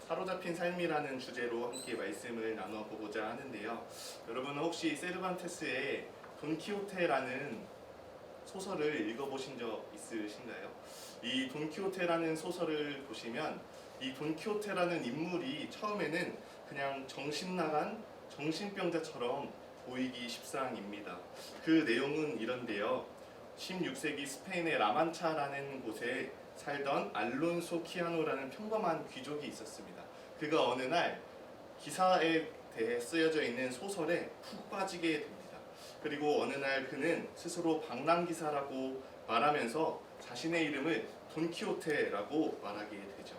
사로잡힌 삶이라는 주제로 함께 말씀을 나눠보고자 하는데요. 여러분은 혹시 세르반테스의 돈키호테라는 소설을 읽어보신 적 있으신가요? 이 돈키호테라는 소설을 보시면 이 돈키호테라는 인물이 처음에는 그냥 정신나간 정신병자처럼 보이기 십상입니다. 그 내용은 이런데요. 16세기 스페인의 라만차라는 곳에 살던 알론소 키아노라는 평범한 귀족이 있었습니다. 그가 어느 날 기사에 대해 쓰여져 있는 소설에 푹 빠지게 됩니다. 그리고 어느 날 그는 스스로 방랑기사라고 말하면서 자신의 이름을 돈키호테라고 말하게 되죠.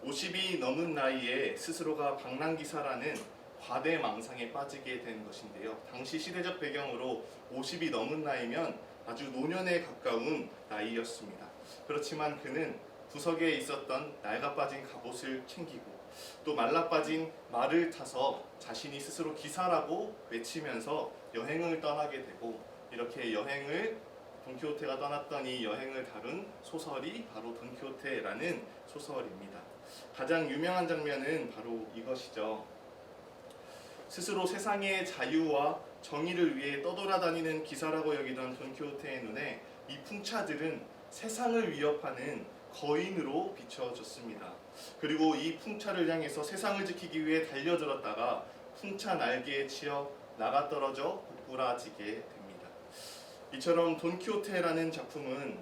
50이 넘은 나이에 스스로가 방랑기사라는 과대 망상에 빠지게 된 것인데요. 당시 시대적 배경으로 50이 넘은 나이면 아주 노년에 가까운 나이였습니다. 그렇지만 그는 구석에 있었던 낡아빠진 갑옷을 챙기고 또 말라빠진 말을 타서 자신이 스스로 기사라고 외치면서 여행을 떠나게 되고, 이렇게 돈키호테가 떠났던 이 여행을 다룬 소설이 바로 돈키호테라는 소설입니다. 가장 유명한 장면은 바로 이것이죠. 스스로 세상의 자유와 정의를 위해 떠돌아다니는 기사라고 여기던 돈키호테의 눈에 이 풍차들은 세상을 위협하는 거인으로 비춰졌습니다. 그리고 이 풍차를 향해서 세상을 지키기 위해 달려들었다가 풍차 날개에 치여 나가떨어져 고꾸라지게 됩니다. 이처럼 돈키호테라는 작품은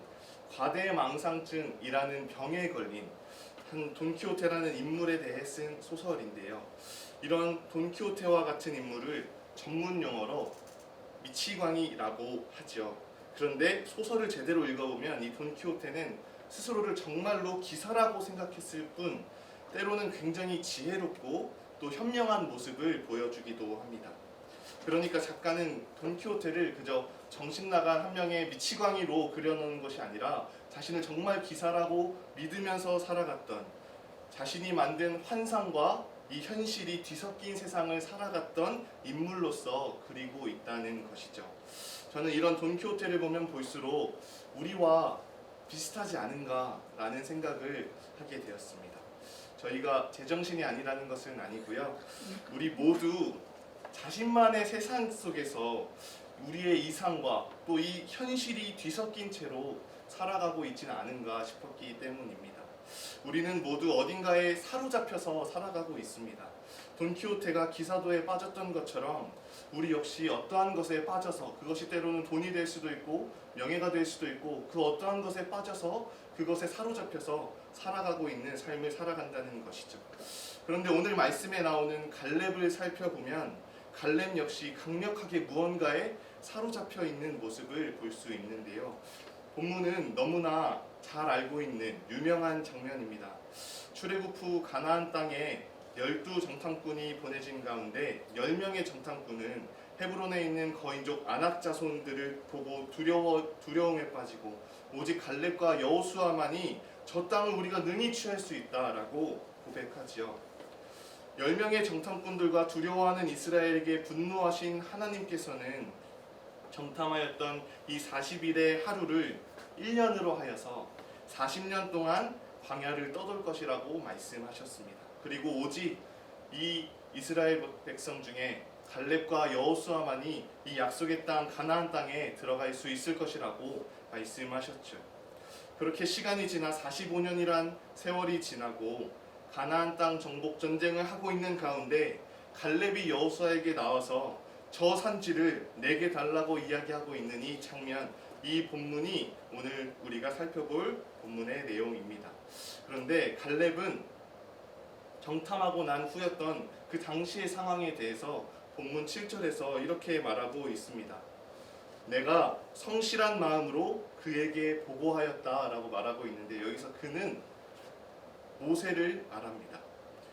과대망상증이라는 병에 걸린 한 돈키호테라는 인물에 대해 쓴 소설인데요. 이런 돈키호테와 같은 인물을 전문 용어로 미치광이라고 하죠. 그런데 소설을 제대로 읽어보면 이 돈키호테는 스스로를 정말로 기사라고 생각했을 뿐 때로는 굉장히 지혜롭고 또 현명한 모습을 보여주기도 합니다. 그러니까 작가는 돈키호테를 그저 정신나간 한 명의 미치광이로 그려놓은 것이 아니라 자신을 정말 기사라고 믿으면서 살아갔던, 자신이 만든 환상과 이 현실이 뒤섞인 세상을 살아갔던 인물로서 그리고 있다는 것이죠. 저는 이런 돈키호테를 보면 볼수록 우리와 비슷하지 않은가라는 생각을 하게 되었습니다. 저희가 제정신이 아니라는 것은 아니고요. 우리 모두 자신만의 세상 속에서 우리의 이상과 또 이 현실이 뒤섞인 채로 살아가고 있지는 않은가 싶었기 때문입니다. 우리는 모두 어딘가에 사로잡혀서 살아가고 있습니다. 돈키호테가 기사도에 빠졌던 것처럼 우리 역시 어떠한 것에 빠져서, 그것이 때로는 돈이 될 수도 있고 명예가 될 수도 있고, 그 어떠한 것에 빠져서 그것에 사로잡혀서 살아가고 있는 삶을 살아간다는 것이죠. 그런데 오늘 말씀에 나오는 갈렙을 살펴보면 갈렙 역시 강력하게 무언가에 사로잡혀 있는 모습을 볼 수 있는데요. 본문은 너무나 잘 알고 있는 유명한 장면입니다. 출애굽 후 가나안 땅에 12정탐꾼이 보내진 가운데 10명의 정탐꾼은 헤브론에 있는 거인족 아낙 자손들을 보고 두려움에 빠지고 오직 갈렙과 여호수아만이 저 땅을 우리가 능히 취할 수 있다라고 고백하지요. 10명의 정탐꾼들과 두려워하는 이스라엘에게 분노하신 하나님께서는 정탐하였던 이 40일의 하루를 1년으로 하여서 40년 동안 광야를 떠돌 것이라고 말씀하셨습니다. 그리고 오직 이 이스라엘 백성 중에 갈렙과 여호수아만이 이 약속의 땅 가나안 땅에 들어갈 수 있을 것이라고 말씀하셨죠. 그렇게 시간이 지나 45년이란 세월이 지나고 가나안 땅 정복 전쟁을 하고 있는 가운데 갈렙이 여호수아에게 나와서 저 산지를 내게 달라고 이야기하고 있는 이 장면, 이 본문이 오늘 우리가 살펴볼 본문의 내용입니다. 그런데 갈렙은 정탐하고 난 후였던 그 당시의 상황에 대해서 본문 7절에서 이렇게 말하고 있습니다. 내가 성실한 마음으로 그에게 보고하였다라고 말하고 있는데, 여기서 그는 모세를 말합니다.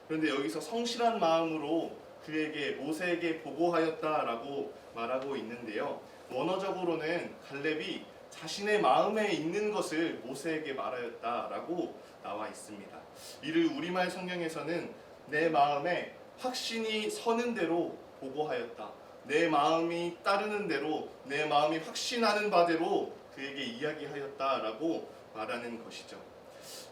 그런데 여기서 성실한 마음으로 그에게 모세에게 보고하였다라고 말하고 있는데요. 원어적으로는 갈렙이 자신의 마음에 있는 것을 모세에게 말하였다라고 나와 있습니다. 이를 우리말 성경에서는 내 마음에 확신이 서는 대로 보고하였다, 내 마음이 따르는 대로, 내 마음이 확신하는 바대로 그에게 이야기하였다라고 말하는 것이죠.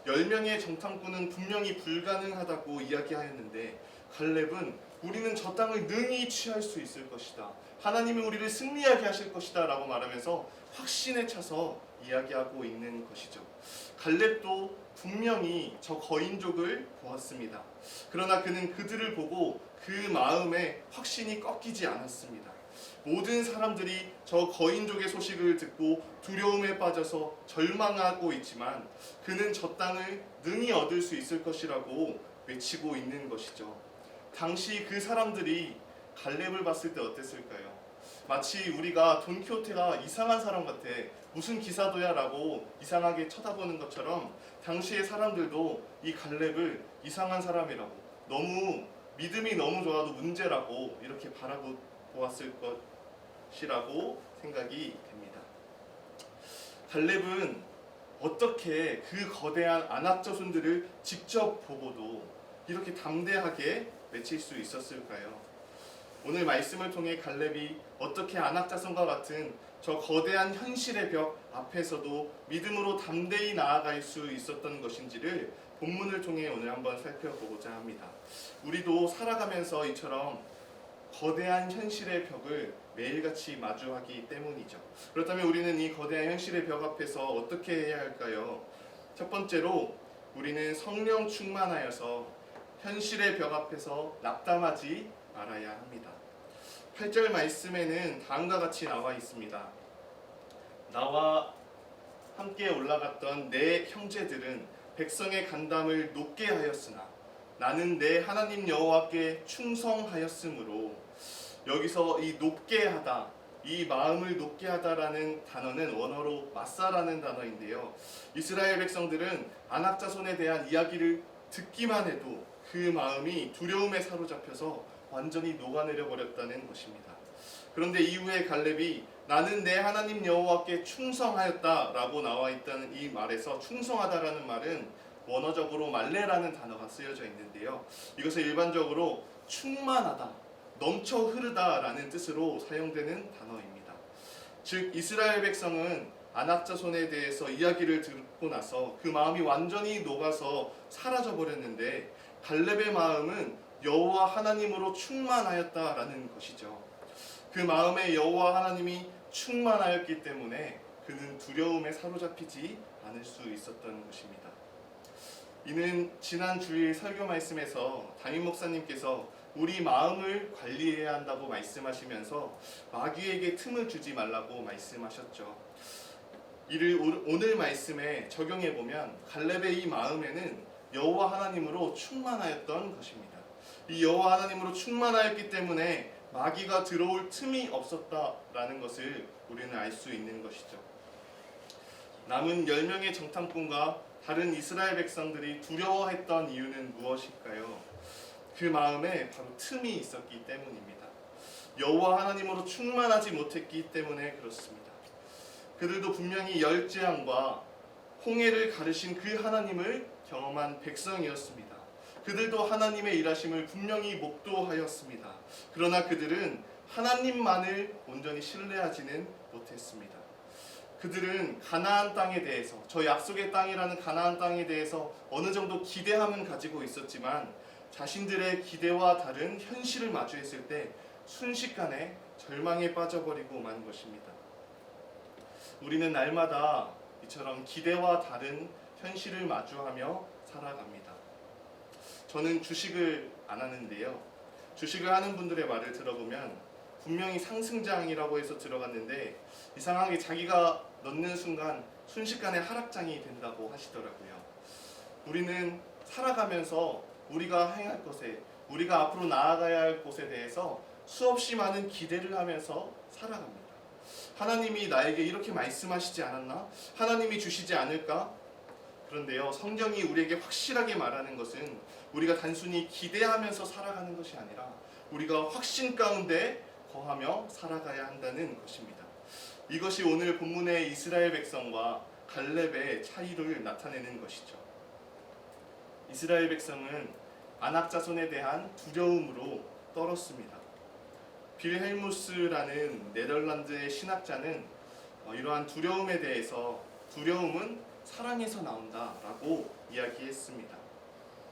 10명의 정탐꾼은 분명히 불가능하다고 이야기하였는데 갈렙은 우리는 저 땅을 능히 취할 수 있을 것이다. 하나님이 우리를 승리하게 하실 것이다 라고 말하면서 확신에 차서 이야기하고 있는 것이죠. 갈렙도 분명히 저 거인족을 보았습니다. 그러나 그는 그들을 보고 그 마음에 확신이 꺾이지 않았습니다. 모든 사람들이 저 거인족의 소식을 듣고 두려움에 빠져서 절망하고 있지만 그는 저 땅을 능히 얻을 수 있을 것이라고 외치고 있는 것이죠. 당시 그 사람들이 갈렙을 봤을 때 어땠을까요? 마치 우리가 돈키호테가 이상한 사람 같아, 무슨 기사도야 라고 이상하게 쳐다보는 것처럼 당시의 사람들도 이 갈렙을 이상한 사람이라고, 너무 믿음이 너무 좋아도 문제라고 이렇게 바라보았을 것이라고 생각이 됩니다. 갈렙은 어떻게 그 거대한 아낙 자손들을 직접 보고도 이렇게 담대하게 외칠 수 있었을까요? 오늘 말씀을 통해 갈렙이 어떻게 아낙 자손과 같은 저 거대한 현실의 벽 앞에서도 믿음으로 담대히 나아갈 수 있었던 것인지를 본문을 통해 오늘 한번 살펴보고자 합니다. 우리도 살아가면서 이처럼 거대한 현실의 벽을 매일같이 마주하기 때문이죠. 그렇다면 우리는 이 거대한 현실의 벽 앞에서 어떻게 해야 할까요? 첫 번째로 우리는 성령 충만하여서 현실의 벽 앞에서 낙담하지 말아야 합니다. 8절 말씀에는 다음과 같이 나와 있습니다. 나와 함께 올라갔던 내 형제들은 백성의 간담을 높게 하였으나 나는 내 하나님 여호와께 충성하였으므로, 여기서 이 높게 하다, 이 마음을 높게 하다라는 단어는 원어로 마사라는 단어인데요. 이스라엘 백성들은 아낙 자손에 대한 이야기를 듣기만 해도 그 마음이 두려움에 사로잡혀서 완전히 녹아내려 버렸다는 것입니다. 그런데 이후에 갈렙이 나는 내 하나님 여호와께 충성하였다라고 나와 있다는 이 말에서 충성하다라는 말은 원어적으로 말레라는 단어가 쓰여져 있는데요. 이것은 일반적으로 충만하다, 넘쳐 흐르다라는 뜻으로 사용되는 단어입니다. 즉 이스라엘 백성은 아낙 자손에 대해서 이야기를 듣고 나서 그 마음이 완전히 녹아서 사라져 버렸는데 갈렙의 마음은 여호와 하나님으로 충만하였다라는 것이죠. 그 마음에 여호와 하나님이 충만하였기 때문에 그는 두려움에 사로잡히지 않을 수 있었던 것입니다. 이는 지난 주일 설교 말씀에서 담임 목사님께서 우리 마음을 관리해야 한다고 말씀하시면서 마귀에게 틈을 주지 말라고 말씀하셨죠. 이를 오늘 말씀에 적용해 보면 갈렙의 이 마음에는 여호와 하나님으로 충만하였던 것입니다. 이 여호와 하나님으로 충만하였기 때문에 마귀가 들어올 틈이 없었다라는 것을 우리는 알 수 있는 것이죠. 남은 10명의 정탐꾼과 다른 이스라엘 백성들이 두려워했던 이유는 무엇일까요? 그 마음에 바로 틈이 있었기 때문입니다. 여호와 하나님으로 충만하지 못했기 때문에 그렇습니다. 그들도 분명히 열재앙과 홍해를 가르신 그 하나님을 경험한 백성이었습니다. 그들도 하나님의 일하심을 분명히 목도하였습니다. 그러나 그들은 하나님만을 온전히 신뢰하지는 못했습니다. 그들은 가나안 땅에 대해서, 저 약속의 땅이라는 가나안 땅에 대해서 어느 정도 기대함은 가지고 있었지만 자신들의 기대와 다른 현실을 마주했을 때 순식간에 절망에 빠져버리고 만 것입니다. 우리는 날마다 이처럼 기대와 다른 현실을 마주하며 살아갑니다. 저는 주식을 안 하는데요. 주식을 하는 분들의 말을 들어보면 분명히 상승장이라고 해서 들어갔는데 이상하게 자기가 넣는 순간 순식간에 하락장이 된다고 하시더라고요. 우리는 살아가면서 우리가 행할 것에, 우리가 앞으로 나아가야 할 곳에 대해서 수없이 많은 기대를 하면서 살아갑니다. 하나님이 나에게 이렇게 말씀하시지 않았나? 하나님이 주시지 않을까? 그런데요, 성경이 우리에게 확실하게 말하는 것은 우리가 단순히 기대하면서 살아가는 것이 아니라 우리가 확신 가운데 거하며 살아가야 한다는 것입니다. 이것이 오늘 본문의 이스라엘 백성과 갈렙의 차이를 나타내는 것이죠. 이스라엘 백성은 아낙 자손에 대한 두려움으로 떨었습니다. 빌헬무스라는 네덜란드의 신학자는 이러한 두려움에 대해서 두려움은 사랑에서 나온다라고 이야기했습니다.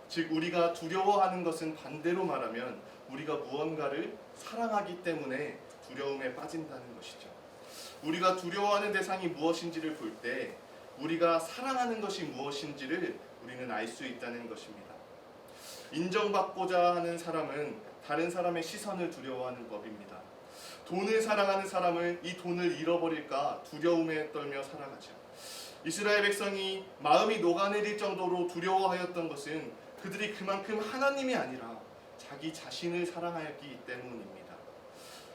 즉 우리가 두려워하는 것은 반대로 말하면 우리가 무언가를 사랑하기 때문에 두려움에 빠진다는 것이죠. 우리가 두려워하는 대상이 무엇인지를 볼 때 우리가 사랑하는 것이 무엇인지를 우리는 알 수 있다는 것입니다. 인정받고자 하는 사람은 다른 사람의 시선을 두려워하는 법입니다. 돈을 사랑하는 사람은 이 돈을 잃어버릴까 두려움에 떨며 살아가죠. 이스라엘 백성이 마음이 녹아내릴 정도로 두려워하였던 것은 그들이 그만큼 하나님이 아니라 자기 자신을 사랑하였기 때문입니다.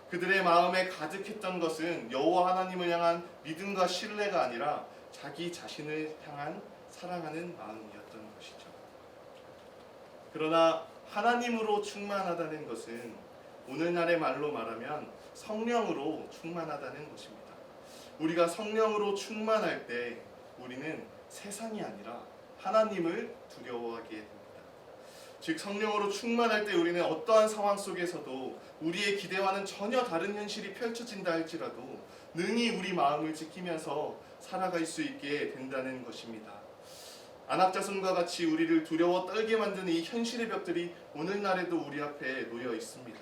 그들의 마음에 가득했던 것은 여호와 하나님을 향한 믿음과 신뢰가 아니라 자기 자신을 향한 사랑하는 마음이었던 것이죠. 그러나 하나님으로 충만하다는 것은 오늘날의 말로 말하면 성령으로 충만하다는 것입니다. 우리가 성령으로 충만할 때 우리는 세상이 아니라 하나님을 두려워하게 됩니다. 즉 성령으로 충만할 때 우리는 어떠한 상황 속에서도 우리의 기대와는 전혀 다른 현실이 펼쳐진다 할지라도 능히 우리 마음을 지키면서 살아갈 수 있게 된다는 것입니다. 안악자손과 같이 우리를 두려워 떨게 만드는 이 현실의 벽들이 오늘날에도 우리 앞에 놓여 있습니다.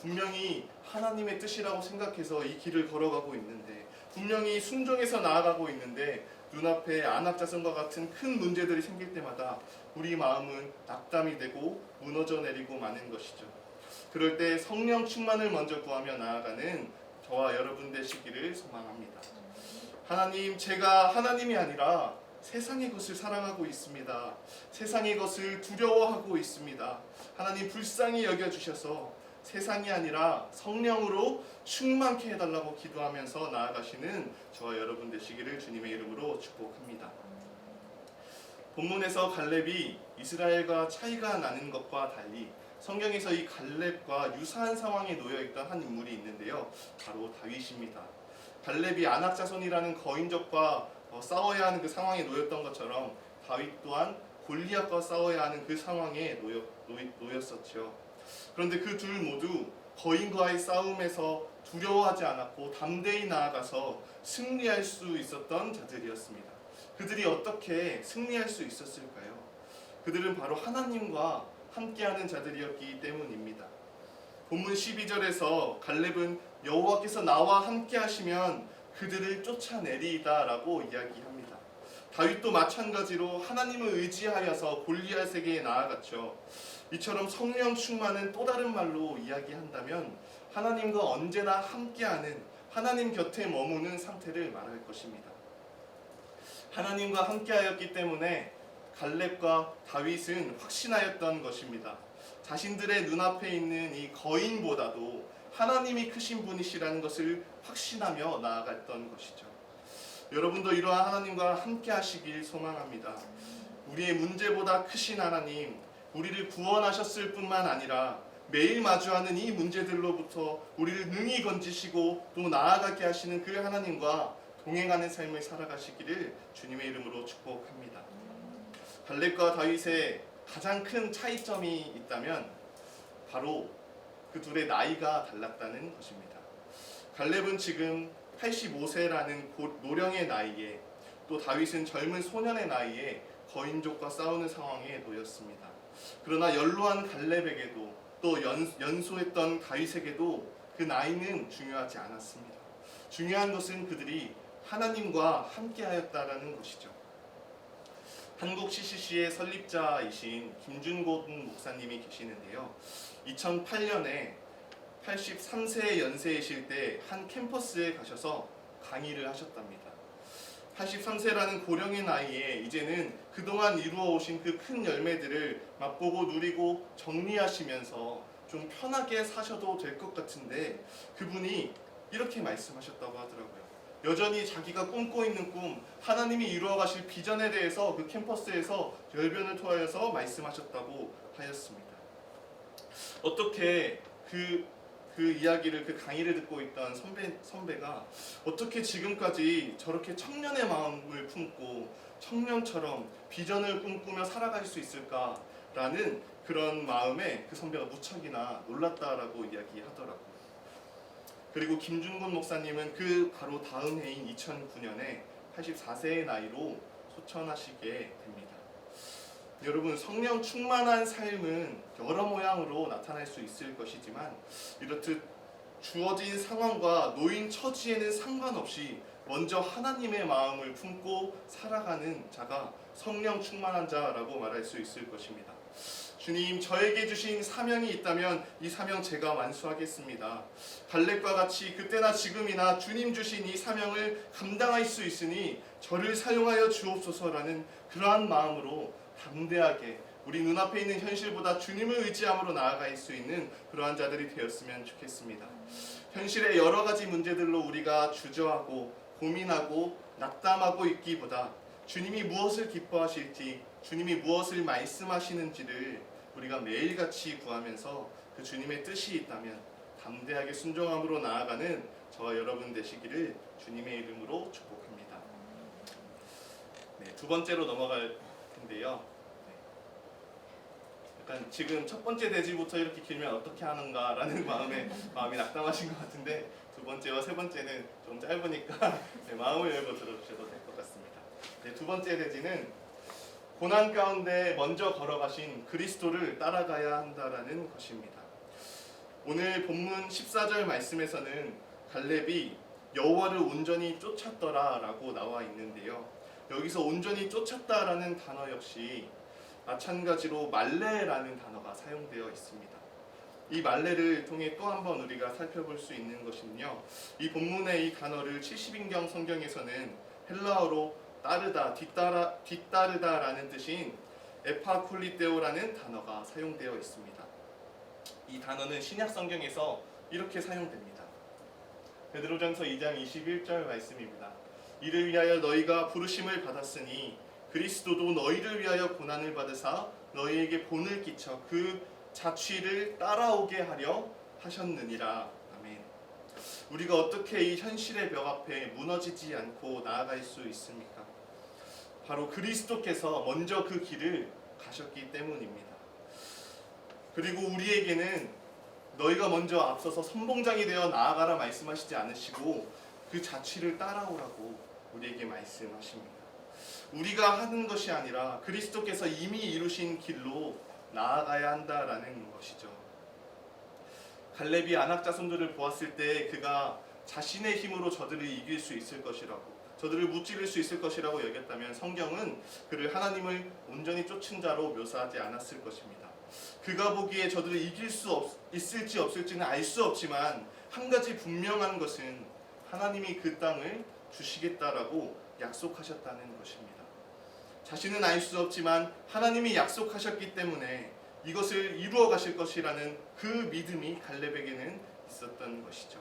분명히 하나님의 뜻이라고 생각해서 이 길을 걸어가고 있는데, 분명히 순종해서 나아가고 있는데 눈앞에 안악자손과 같은 큰 문제들이 생길 때마다 우리 마음은 낙담이 되고 무너져 내리고 마는 것이죠. 그럴 때 성령 충만을 먼저 구하며 나아가는 저와 여러분 되시기를 소망합니다. 하나님, 제가 하나님이 아니라 세상의 것을 사랑하고 있습니다. 세상의 것을 두려워하고 있습니다. 하나님 불쌍히 여겨주셔서 세상이 아니라 성령으로 충만케 해달라고 기도하면서 나아가시는 저와 여러분 되시기를 주님의 이름으로 축복합니다. 본문에서 갈렙이 이스라엘과 차이가 나는 것과 달리 성경에서 이 갈렙과 유사한 상황에 놓여있던 한 인물이 있는데요. 바로 다윗입니다. 갈렙이 안악자손이라는 거인족과 싸워야 하는 그 상황에 놓였던 것처럼 다윗 또한 골리앗과 싸워야 하는 그 상황에 놓였었죠. 그런데 그 둘 모두 거인과의 싸움에서 두려워하지 않았고 담대히 나아가서 승리할 수 있었던 자들이었습니다. 그들이 어떻게 승리할 수 있었을까요? 그들은 바로 하나님과 함께하는 자들이었기 때문입니다. 본문 12절에서 갈렙은 여호와께서 나와 함께하시면 그들을 쫓아내리이다 라고 이야기합니다. 다윗도 마찬가지로 하나님을 의지하여서 골리앗에게 나아갔죠. 이처럼 성령 충만은 또 다른 말로 이야기한다면 하나님과 언제나 함께하는, 하나님 곁에 머무는 상태를 말할 것입니다. 하나님과 함께하였기 때문에 갈렙과 다윗은 확신하였던 것입니다. 자신들의 눈앞에 있는 이 거인보다도 하나님이 크신 분이시라는 것을 확신하며 나아갔던 것이죠. 여러분도 이러한 하나님과 함께 하시길 소망합니다. 우리의 문제보다 크신 하나님, 우리를 구원하셨을 뿐만 아니라 매일 마주하는 이 문제들로부터 우리를 능히 건지시고 또 나아가게 하시는 그 하나님과 동행하는 삶을 살아가시기를 주님의 이름으로 축복합니다. 갈렙과 다윗의 가장 큰 차이점이 있다면 바로 그 둘의 나이가 달랐다는 것입니다. 갈렙은 지금 85세라는 노령의 나이에, 또 다윗은 젊은 소년의 나이에 거인족과 싸우는 상황에 놓였습니다. 그러나 연로한 갈렙에게도 또 연소했던 다윗에게도 그 나이는 중요하지 않았습니다. 중요한 것은 그들이 하나님과 함께하였다라는 것이죠. 한국 CCC의 설립자이신 김준곤 목사님이 계시는데요. 2008년에 83세 연세이실 때 한 캠퍼스에 가셔서 강의를 하셨답니다. 83세라는 고령의 나이에 이제는 그동안 이루어오신 그 큰 열매들을 맛보고 누리고 정리하시면서 좀 편하게 사셔도 될 것 같은데 그분이 이렇게 말씀하셨다고 하더라고요. 여전히 자기가 꿈꿔 있는 꿈, 하나님이 이루어 가실 비전에 대해서 그 캠퍼스에서 열변을 토하여서 말씀하셨다고 하였습니다. 어떻게 그 이야기를, 그 강의를 듣고 있던 선배가 어떻게 지금까지 저렇게 청년의 마음을 품고 청년처럼 비전을 꿈꾸며 살아갈 수 있을까라는 그런 마음에 그 선배가 무척이나 놀랐다라고 이야기하더라고요. 그리고 김준곤 목사님은 그 바로 다음 해인 2009년에 84세의 나이로 소천하시게 됩니다. 여러분, 성령 충만한 삶은 여러 모양으로 나타날 수 있을 것이지만 이렇듯 주어진 상황과 놓인 처지에는 상관없이 먼저 하나님의 마음을 품고 살아가는 자가 성령 충만한 자라고 말할 수 있을 것입니다. 주님, 저에게 주신 사명이 있다면 이 사명 제가 완수하겠습니다. 갈렙과 같이 그때나 지금이나 주님 주신 이 사명을 감당할 수 있으니 저를 사용하여 주옵소서라는 그러한 마음으로 담대하게 우리 눈앞에 있는 현실보다 주님을 의지함으로 나아갈 수 있는 그러한 자들이 되었으면 좋겠습니다. 현실의 여러 가지 문제들로 우리가 주저하고 고민하고 낙담하고 있기보다 주님이 무엇을 기뻐하실지, 주님이 무엇을 말씀하시는지를 우리가 매일같이 구하면서 그 주님의 뜻이 있다면 담대하게 순종함으로 나아가는 저와 여러분 되시기를 주님의 이름으로 축복합니다. 네, 두 번째로 넘어갈 텐데요. 약간 지금 첫 번째 대지부터 이렇게 길면 어떻게 하는가라는 마음이 낙담하신 것 같은데 두 번째와 세 번째는 좀 짧으니까 네, 마음을 열고 들어주셔도 될 것 같습니다. 네, 두 번째 대지는 고난 가운데 먼저 걸어가신 그리스도를 따라가야 한다라는 것입니다. 오늘 본문 14절 말씀에서는 갈렙이 여호와를 온전히 쫓았더라라고 나와 있는데요. 여기서 온전히 쫓았다라는 단어 역시 마찬가지로 말레라는 단어가 사용되어 있습니다. 이 말레를 통해 또 한 번 우리가 살펴볼 수 있는 것은요, 이 본문의 이 단어를 70인경 성경에서는 헬라어로 따르다, 뒤따르다라는 뜻인 에파콜리테오라는 단어가 사용되어 있습니다. 이 단어는 신약 성경에서 이렇게 사용됩니다. 베드로전서 2장 21절 말씀입니다. 이를 위하여 너희가 부르심을 받았으니 그리스도도 너희를 위하여 고난을 받으사 너희에게 본을 끼쳐 그 자취를 따라오게 하려 하셨느니라. 아멘. 우리가 어떻게 이 현실의 벽 앞에 무너지지 않고 나아갈 수 있습니까? 바로 그리스도께서 먼저 그 길을 가셨기 때문입니다. 그리고 우리에게는 너희가 먼저 앞서서 선봉장이 되어 나아가라 말씀하시지 않으시고 그 자취를 따라오라고 우리에게 말씀하십니다. 우리가 하는 것이 아니라 그리스도께서 이미 이루신 길로 나아가야 한다라는 것이죠. 갈렙이 아낙 자손들을 보았을 때 그가 자신의 힘으로 저들을 이길 수 있을 것이라고, 저들을 무찌를 수 있을 것이라고 여겼다면 성경은 그를 하나님을 온전히 쫓은 자로 묘사하지 않았을 것입니다. 그가 보기에 저들을 이길 수 있을지 없을지는 알 수 없지만 한 가지 분명한 것은 하나님이 그 땅을 주시겠다라고 약속하셨다는 것입니다. 자신은 알 수 없지만 하나님이 약속하셨기 때문에 이것을 이루어 가실 것이라는 그 믿음이 갈렙에게는 있었던 것이죠.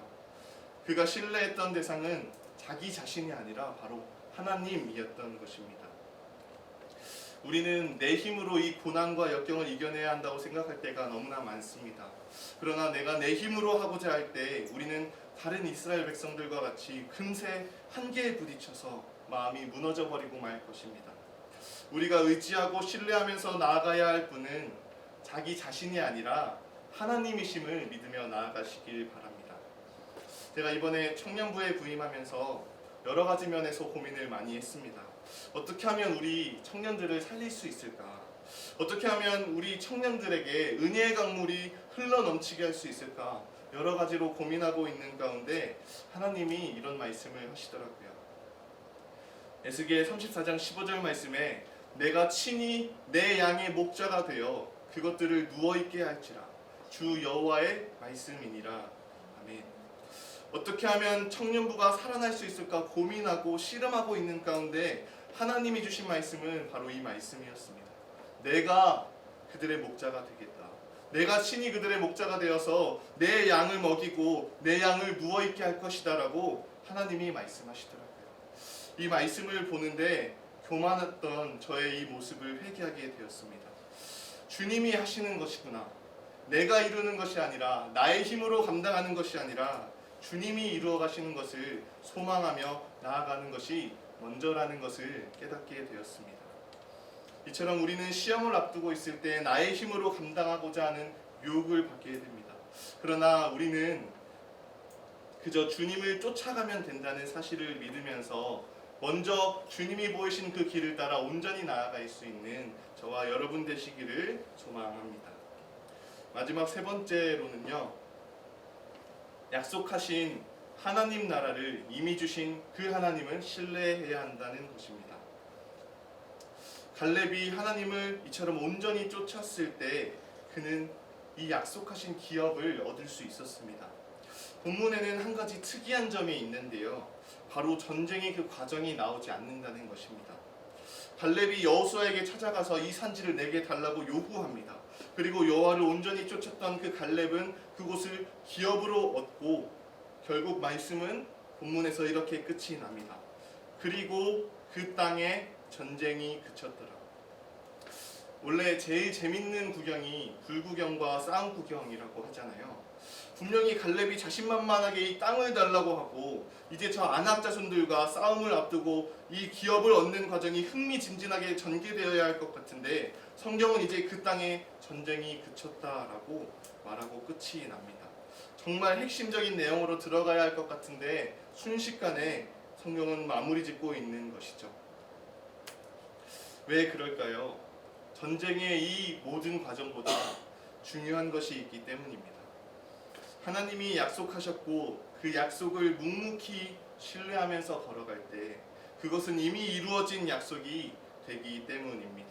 그가 신뢰했던 대상은 자기 자신이 아니라 바로 하나님이었던 것입니다. 우리는 내 힘으로 이 고난과 역경을 이겨내야 한다고 생각할 때가 너무나 많습니다. 그러나 내가 내 힘으로 하고자 할 때 우리는 다른 이스라엘 백성들과 같이 금세 한계에 부딪혀서 마음이 무너져 버리고 말 것입니다. 우리가 의지하고 신뢰하면서 나아가야 할 분은 자기 자신이 아니라 하나님이심을 믿으며 나아가시길 바랍니다. 제가 이번에 청년부에 부임하면서 여러 가지 면에서 고민을 많이 했습니다. 어떻게 하면 우리 청년들을 살릴 수 있을까? 어떻게 하면 우리 청년들에게 은혜의 강물이 흘러 넘치게 할 수 있을까? 여러 가지로 고민하고 있는 가운데 하나님이 이런 말씀을 하시더라고요. 에스겔 34장 15절 말씀에 내가 친히 내 양의 목자가 되어 그것들을 누워있게 할지라 주 여호와의 말씀이니라. 아멘. 어떻게 하면 청년부가 살아날 수 있을까 고민하고 씨름하고 있는 가운데 하나님이 주신 말씀은 바로 이 말씀이었습니다. 내가 그들의 목자가 되겠다. 내가 친히 그들의 목자가 되어서 내 양을 먹이고 내 양을 누워있게 할 것이다 라고 하나님이 말씀하시더라고요. 이 말씀을 보는데 교만했던 저의 이 모습을 회개하게 되었습니다. 주님이 하시는 것이구나. 내가 이루는 것이 아니라 나의 힘으로 감당하는 것이 아니라 주님이 이루어 가시는 것을 소망하며 나아가는 것이 먼저라는 것을 깨닫게 되었습니다. 이처럼 우리는 시험을 앞두고 있을 때 나의 힘으로 감당하고자 하는 유혹을 받게 됩니다. 그러나 우리는 그저 주님을 쫓아가면 된다는 사실을 믿으면서 먼저 주님이 보이신 그 길을 따라 온전히 나아갈 수 있는 저와 여러분 되시기를 소망합니다. 마지막 세 번째로는요, 약속하신 하나님 나라를 이미 주신 그 하나님을 신뢰해야 한다는 것입니다. 갈렙이 하나님을 이처럼 온전히 쫓았을 때 그는 이 약속하신 기업을 얻을 수 있었습니다. 본문에는 한 가지 특이한 점이 있는데요, 바로 전쟁의 그 과정이 나오지 않는다는 것입니다. 갈렙이 여호수아에게 찾아가서 이 산지를 내게 달라고 요구합니다. 그리고 여호와를 온전히 쫓았던 그 갈렙은 그곳을 기업으로 얻고 결국 말씀은 본문에서 이렇게 끝이 납니다. 그리고 그 땅에 전쟁이 그쳤더라. 원래 제일 재밌는 구경이 불구경과 싸움 구경이라고 하잖아요. 분명히 갈렙이 자신만만하게 이 땅을 달라고 하고 이제 저 아낙 자손들과 싸움을 앞두고 이 기업을 얻는 과정이 흥미진진하게 전개되어야 할 것 같은데 성경은 이제 그 땅에 전쟁이 그쳤다라고 말하고 끝이 납니다. 정말 핵심적인 내용으로 들어가야 할 것 같은데 순식간에 성경은 마무리 짓고 있는 것이죠. 왜 그럴까요? 전쟁의 이 모든 과정보다 중요한 것이 있기 때문입니다. 하나님이 약속하셨고 그 약속을 묵묵히 신뢰하면서 걸어갈 때 그것은 이미 이루어진 약속이 되기 때문입니다.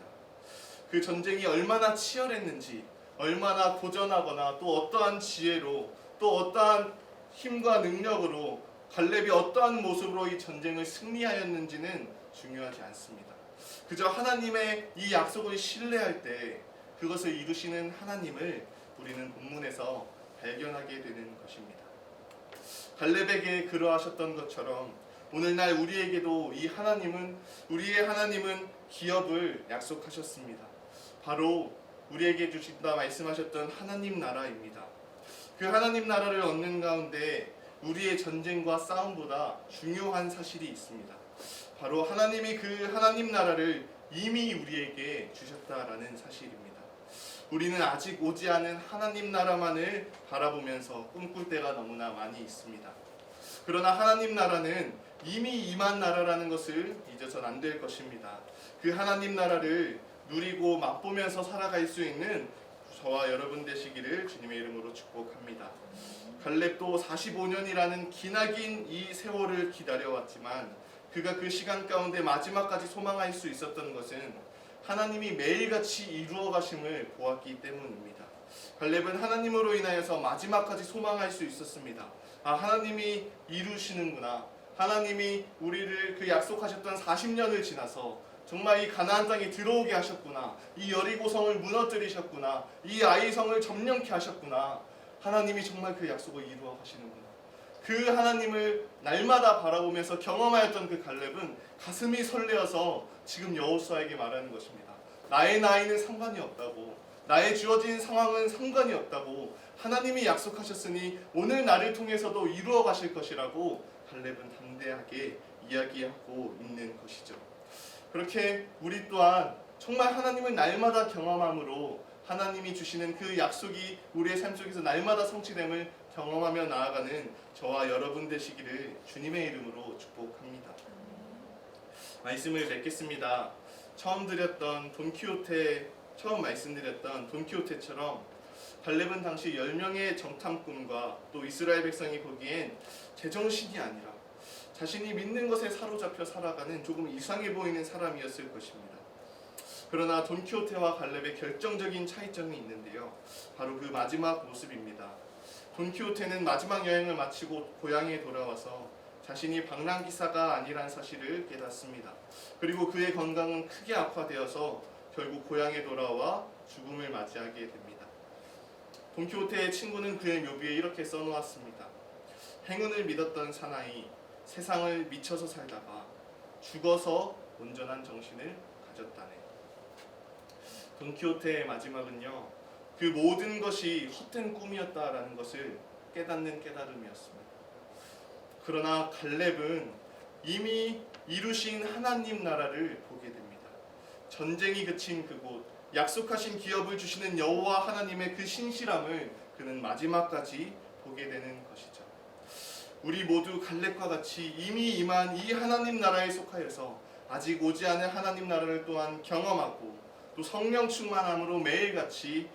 그 전쟁이 얼마나 치열했는지, 얼마나 고전하거나 또 어떠한 지혜로 또 어떠한 힘과 능력으로 갈렙이 어떠한 모습으로 이 전쟁을 승리하였는지는 중요하지 않습니다. 그저 하나님의 이 약속을 신뢰할 때 그것을 이루시는 하나님을 우리는 본문에서 발견하게 되는 것입니다. 갈렙에게 그러하셨던 것처럼 오늘날 우리에게도 우리의 하나님은 기업을 약속하셨습니다. 바로 우리에게 주신다 말씀하셨던 하나님 나라입니다. 그 하나님 나라를 얻는 가운데 우리의 전쟁과 싸움보다 중요한 사실이 있습니다. 바로 하나님이 그 하나님 나라를 이미 우리에게 주셨다라는 사실입니다. 우리는 아직 오지 않은 하나님 나라만을 바라보면서 꿈꿀 때가 너무나 많이 있습니다. 그러나 하나님 나라는 이미 임한 나라라는 것을 잊어서는 안 될 것입니다. 그 하나님 나라를 누리고 맛보면서 살아갈 수 있는 저와 여러분 되시기를 주님의 이름으로 축복합니다. 갈렙도 45년이라는 기나긴 이 세월을 기다려왔지만 그가 그 시간 가운데 마지막까지 소망할 수 있었던 것은 하나님이 매일같이 이루어 가심을 보았기 때문입니다. 갈렙은 하나님으로 인하여서 마지막까지 소망할 수 있었습니다. 하나님이 이루시는구나. 하나님이 우리를 그 약속하셨던 40년을 지나서 정말 이 가나안 땅에 들어오게 하셨구나. 이 여리고성을 무너뜨리셨구나. 이 아이성을 점령케 하셨구나. 하나님이 정말 그 약속을 이루어 가시는구나. 그 하나님을 날마다 바라보면서 경험하였던 그 갈렙은 가슴이 설레어서 지금 여호수아에게 말하는 것입니다. 나의 나이는 상관이 없다고, 나의 주어진 상황은 상관이 없다고, 하나님이 약속하셨으니 오늘 나를 통해서도 이루어 가실 것이라고 갈렙은 담대하게 이야기하고 있는 것이죠. 그렇게 우리 또한 정말 하나님을 날마다 경험함으로 하나님이 주시는 그 약속이 우리의 삶 속에서 날마다 성취됨을 경험하며 나아가는 저와 여러분 되시기를 주님의 이름으로 축복합니다. 말씀을 맺겠습니다. 처음 말씀드렸던 돈키호테처럼 갈렙은 당시 10명의 정탐꾼과 또 이스라엘 백성이 보기엔 제정신이 아니라 자신이 믿는 것에 사로잡혀 살아가는 조금 이상해 보이는 사람이었을 것입니다. 그러나 돈키호테와 갈렙의 결정적인 차이점이 있는데요. 바로 그 마지막 모습입니다. 돈키호테는 마지막 여행을 마치고 고향에 돌아와서 자신이 방랑기사가 아니란 사실을 깨닫습니다. 그리고 그의 건강은 크게 악화되어서 결국 고향에 돌아와 죽음을 맞이하게 됩니다. 돈키호테의 친구는 그의 묘비에 이렇게 써놓았습니다. 행운을 믿었던 사나이, 세상을 미쳐서 살다가 죽어서 온전한 정신을 가졌다네. 돈키호테의 마지막은요, 그 모든 것이 헛된 꿈이었다라는 것을 깨닫는 깨달음이었습니다. 그러나 갈렙은 이미 이루신 하나님 나라를 보게 됩니다. 전쟁이 그친 그곳, 약속하신 기업을 주시는 여호와 하나님의 그 신실함을 그는 마지막까지 보게 되는 것이죠. 우리 모두 갈렙과 같이 이미 임한 이 하나님 나라에 속하여서 아직 오지 않은 하나님 나라를 또한 경험하고 또 성령 충만함으로 매일같이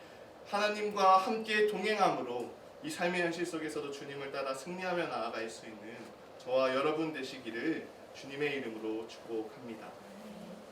하나님과 함께 동행함으로 이 삶의 현실 속에서도 주님을 따라 승리하며 나아갈 수 있는 저와 여러분 되시기를 주님의 이름으로 축복합니다.